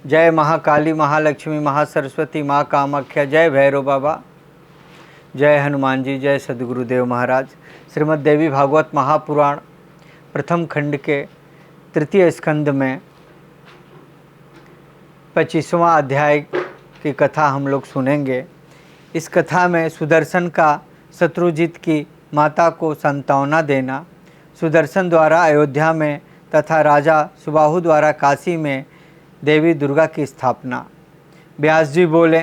जय महाकाली, महालक्ष्मी, महासरस्वती, माँ कामाख्या। जय भैरव बाबा, जय हनुमान जी, जय सद्गुरुदेव महाराज। श्रीमद् देवी भागवत महापुराण प्रथम खंड के तृतीय स्कंद में 25वां अध्याय की कथा हम लोग सुनेंगे। इस कथा में सुदर्शन का शत्रुजित की माता को सांत्वना देना, सुदर्शन द्वारा अयोध्या में तथा राजा सुबाहु द्वारा काशी में देवी दुर्गा की स्थापना। व्यास जी बोले,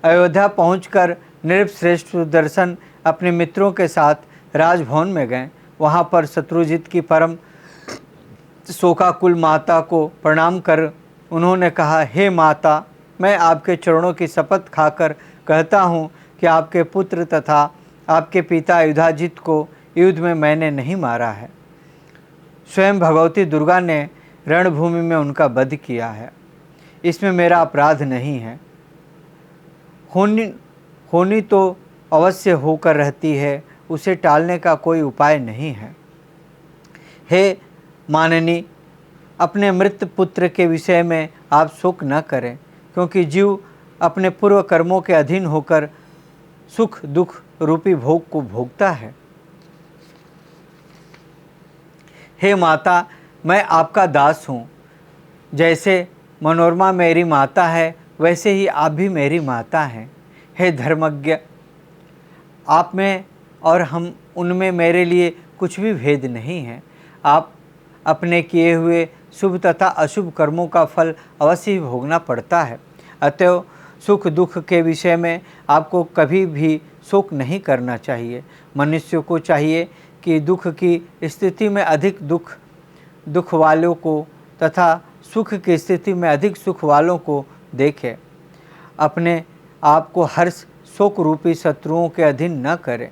अयोध्या पहुंचकर नृपश्रेष्ठ सुदर्शन अपने मित्रों के साथ राजभवन में गए। वहां पर शत्रुजित की परम शोकाकुल माता को प्रणाम कर उन्होंने कहा, हे माता, मैं आपके चरणों की शपथ खाकर कहता हूँ कि आपके पुत्र तथा आपके पिता युधाजित को युद्ध में मैंने नहीं मारा है। स्वयं भगवती दुर्गा ने रणभूमि में उनका वध किया है। इसमें मेरा अपराध नहीं है। होनी तो अवश्य होकर रहती है, उसे टालने का कोई उपाय नहीं है। हे माननी, अपने मृत पुत्र के विषय में आप शोक न करें, क्योंकि जीव अपने पूर्व कर्मों के अधीन होकर सुख दुख रूपी भोग को भोगता है। हे माता, मैं आपका दास हूँ। जैसे मनोरमा मेरी माता है, वैसे ही आप भी मेरी माता हैं। हे धर्मज्ञ, आप में और हम उनमें मेरे लिए कुछ भी भेद नहीं है। आप अपने किए हुए शुभ तथा अशुभ कर्मों का फल अवश्य ही भोगना पड़ता है। अतएव सुख दुख के विषय में आपको कभी भी शोक नहीं करना चाहिए। मनुष्य को चाहिए कि दुख की स्थिति में अधिक दुख वालों को तथा सुख की स्थिति में अधिक सुख वालों को देखे। अपने आप को हर्ष शोक रूपी शत्रुओं के अधीन न करें।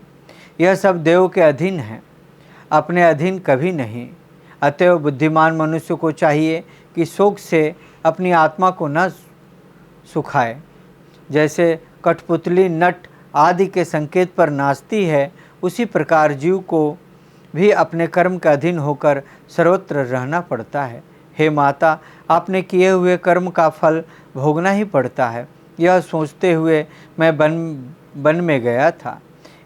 यह सब देव के अधीन है, अपने अधीन कभी नहीं। अतएव बुद्धिमान मनुष्य को चाहिए कि शोक से अपनी आत्मा को न सुखाए। जैसे कठपुतली नट आदि के संकेत पर नाचती है, उसी प्रकार जीव को भी अपने कर्म के अधीन होकर सर्वत्र रहना पड़ता है। हे माता, आपने किए हुए कर्म का फल भोगना ही पड़ता है। यह सोचते हुए मैं वन में गया था,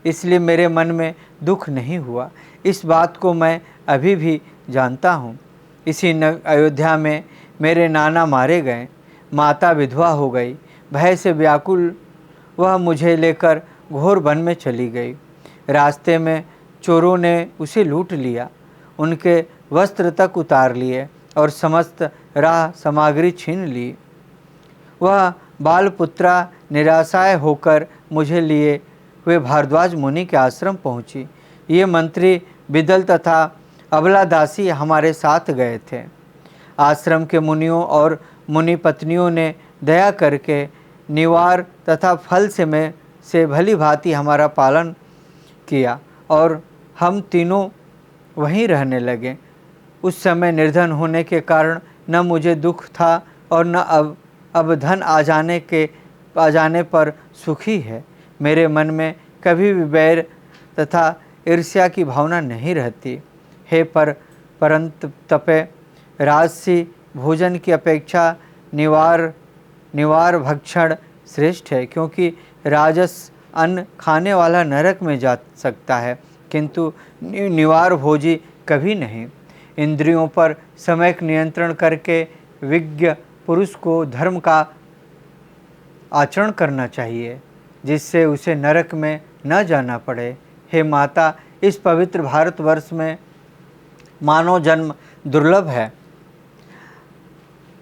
इसलिए मेरे मन में दुख नहीं हुआ। इस बात को मैं अभी भी जानता हूँ। इसी अयोध्या में मेरे नाना मारे गए, माता विधवा हो गई। भय से व्याकुल वह मुझे लेकर घोर वन में चली गई। रास्ते में चोरों ने उसे लूट लिया, उनके वस्त्र तक उतार लिए और समस्त राह सामग्री छीन ली। वह बालपुत्रा निराशाय होकर मुझे लिए हुए भारद्वाज मुनि के आश्रम पहुँची। ये मंत्री बिदल तथा अबला दासी हमारे साथ गए थे। आश्रम के मुनियों और मुनि पत्नियों ने दया करके निवार तथा फल से भली भांति हमारा पालन किया और हम तीनों वहीं रहने लगे। उस समय निर्धन होने के कारण न मुझे दुख था और न अब धन आ जाने पर सुखी है। मेरे मन में कभी भी बैर तथा ईर्ष्या की भावना नहीं रहती। हे परंतपे राजसी भोजन की अपेक्षा निवार भक्षण श्रेष्ठ है, क्योंकि राजस अन्न खाने वाला नरक में जा सकता है, किंतु निवार भोजी कभी नहीं। इंद्रियों पर समय नियंत्रण करके विज्ञ पुरुष को धर्म का आचरण करना चाहिए, जिससे उसे नरक में न जाना पड़े। हे माता, इस पवित्र भारतवर्ष में मानव जन्म दुर्लभ है।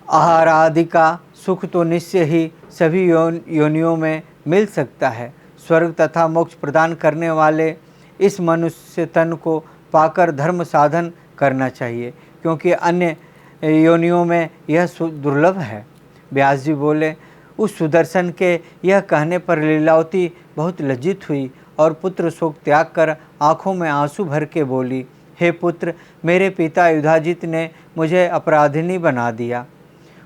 आहार आदि का सुख तो निश्चय ही सभी योनियों में मिल सकता है। स्वर्ग तथा मोक्ष प्रदान करने वाले इस मनुष्य तन को पाकर धर्म साधन करना चाहिए, क्योंकि अन्य योनियों में यह दुर्लभ है। व्यास जी बोले, उस सुदर्शन के यह कहने पर लीलावती बहुत लज्जित हुई और पुत्र शोक त्याग कर आँखों में आंसू भर के बोली, हे पुत्र, मेरे पिता युधाजित ने मुझे अपराधिनी बना दिया।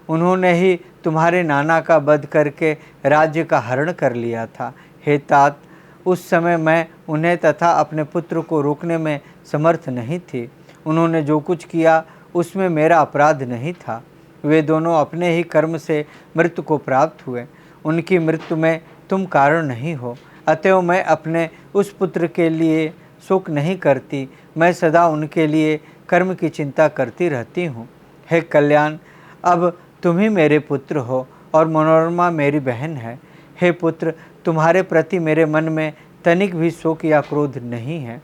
उन्होंने ही तुम्हारे नाना का वध करके राज्य का हरण कर लिया था। हे तात, उस समय मैं उन्हें तथा अपने पुत्र को रोकने में समर्थ नहीं थी। उन्होंने जो कुछ किया उसमें मेरा अपराध नहीं था। वे दोनों अपने ही कर्म से मृत्यु को प्राप्त हुए। उनकी मृत्यु में तुम कारण नहीं हो, अतएव मैं अपने उस पुत्र के लिए शोक नहीं करती। मैं सदा उनके लिए कर्म की चिंता करती रहती हूँ। हे कल्याण, अब तुम ही मेरे पुत्र हो और मनोरमा मेरी बहन है। हे पुत्र, तुम्हारे प्रति मेरे मन में तनिक भी शोक या क्रोध नहीं है।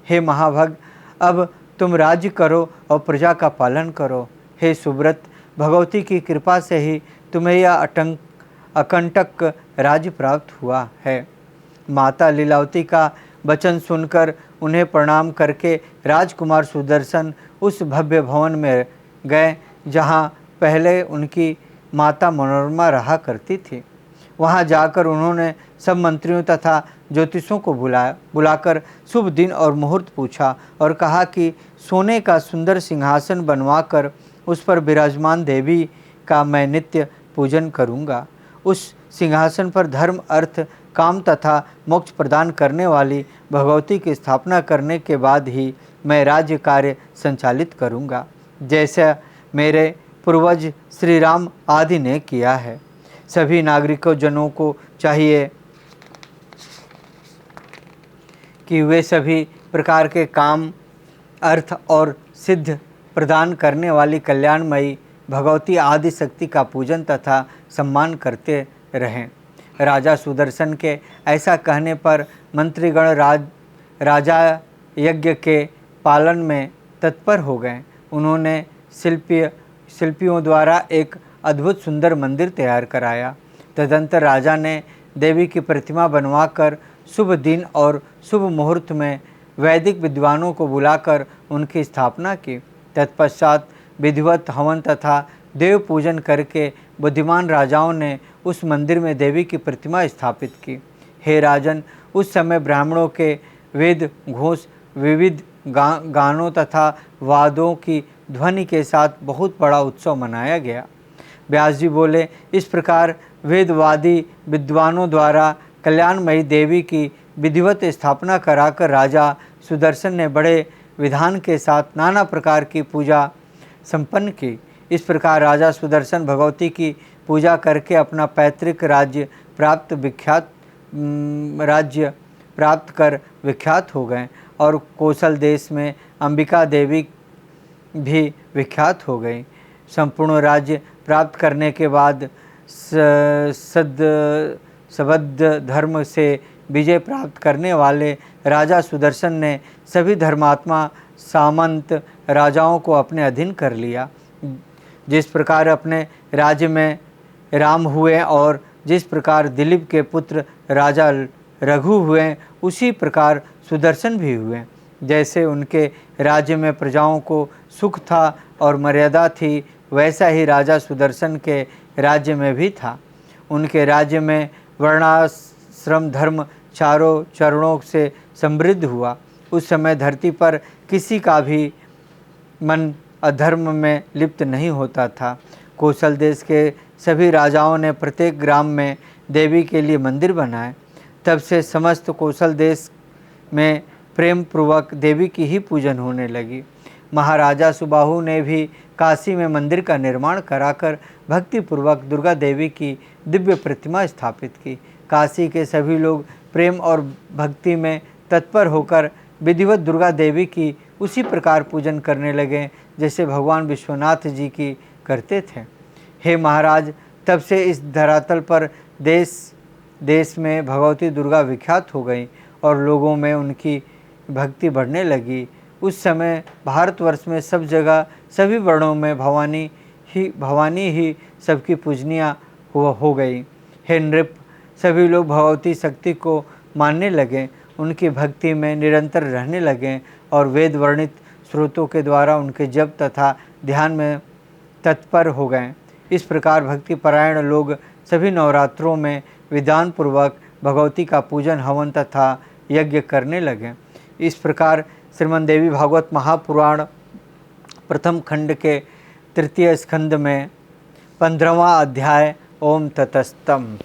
हे महाभग, अब तुम राज्य करो और प्रजा का पालन करो। हे सुव्रत, भगवती की कृपा से ही तुम्हें यह अकंटक राज्य प्राप्त हुआ है। माता लीलावती का वचन सुनकर उन्हें प्रणाम करके राजकुमार सुदर्शन उस भव्य भवन में गए जहाँ पहले उनकी माता मनोरमा रहा करती थी। वहाँ जाकर उन्होंने सब मंत्रियों तथा ज्योतिषों को बुलाकर शुभ दिन और मुहूर्त पूछा और कहा कि सोने का सुंदर सिंहासन बनवाकर उस पर विराजमान देवी का मैं नित्य पूजन करूँगा। उस सिंहासन पर धर्म, अर्थ, काम तथा मोक्ष प्रदान करने वाली भगवती की स्थापना करने के बाद ही मैं राज्य कार्य संचालित करूँगा, जैसे मेरे पूर्वज श्री राम आदि ने किया है। सभी नागरिकों जनों को चाहिए कि वे सभी प्रकार के काम, अर्थ और सिद्ध प्रदान करने वाली कल्याणमयी भगवती आदि शक्ति का पूजन तथा सम्मान करते रहें। राजा सुदर्शन के ऐसा कहने पर मंत्रीगण राजा यज्ञ के पालन में तत्पर हो गए। उन्होंने शिल्पियों द्वारा एक अद्भुत सुंदर मंदिर तैयार कराया। तदंतर राजा ने देवी की प्रतिमा बनवाकर शुभ दिन और शुभ मुहूर्त में वैदिक विद्वानों को बुलाकर उनकी स्थापना की। तत्पश्चात विधिवत हवन तथा देव पूजन करके बुद्धिमान राजाओं ने उस मंदिर में देवी की प्रतिमा स्थापित की। हे राजन, उस समय ब्राह्मणों के वेद घोष, विविध गानों तथा वादों की ध्वनि के साथ बहुत बड़ा उत्सव मनाया गया। व्यास जी बोले, इस प्रकार वेदवादी विद्वानों द्वारा कल्याणमयी देवी की विधिवत स्थापना कराकर राजा सुदर्शन ने बड़े विधान के साथ नाना प्रकार की पूजा संपन्न की। इस प्रकार राजा सुदर्शन भगवती की पूजा करके अपना पैतृक राज्य प्राप्त कर विख्यात हो गए और कौशल देश में अंबिका देवी भी विख्यात हो गई। संपूर्ण राज्य प्राप्त करने के बाद सबद्ध धर्म से विजय प्राप्त करने वाले राजा सुदर्शन ने सभी धर्मात्मा सामंत राजाओं को अपने अधीन कर लिया। जिस प्रकार अपने राज्य में राम हुए और जिस प्रकार दिलीप के पुत्र राजा रघु हुए, उसी प्रकार सुदर्शन भी हुए। जैसे उनके राज्य में प्रजाओं को सुख था और मर्यादा थी, वैसा ही राजा सुदर्शन के राज्य में भी था। उनके राज्य में वर्णाश्रम धर्म चारों चरणों से समृद्ध हुआ। उस समय धरती पर किसी का भी मन अधर्म में लिप्त नहीं होता था। कौशल देश के सभी राजाओं ने प्रत्येक ग्राम में देवी के लिए मंदिर बनाए। तब से समस्त कौशल देश में प्रेम पूर्वक देवी की ही पूजन होने लगी। महाराजा सुबाहु ने भी काशी में मंदिर का निर्माण कराकर भक्तिपूर्वक दुर्गा देवी की दिव्य प्रतिमा स्थापित की। काशी के सभी लोग प्रेम और भक्ति में तत्पर होकर विधिवत दुर्गा देवी की उसी प्रकार पूजन करने लगे जैसे भगवान विश्वनाथ जी की करते थे। हे महाराज, तब से इस धरातल पर देश देश में भगवती दुर्गा विख्यात हो गई और लोगों में उनकी भक्ति बढ़ने लगी। उस समय भारतवर्ष में सब जगह सभी वर्णों में भवानी ही सबकी पूजनीय हो गई। हे नृप, सभी लोग भगवती शक्ति को मानने लगे, उनकी भक्ति में निरंतर रहने लगे और वेद वर्णित स्रोतों के द्वारा उनके जप तथा ध्यान में तत्पर हो गए। इस प्रकार भक्तिपरायण लोग सभी नवरात्रों में विधान पूर्वक भगवती का पूजन, हवन तथा यज्ञ करने लगे। इस प्रकार श्रीमद् देवी भागवत महापुराण प्रथम खंड के तृतीय स्कंद में 15वां अध्याय ओम ततस्तम।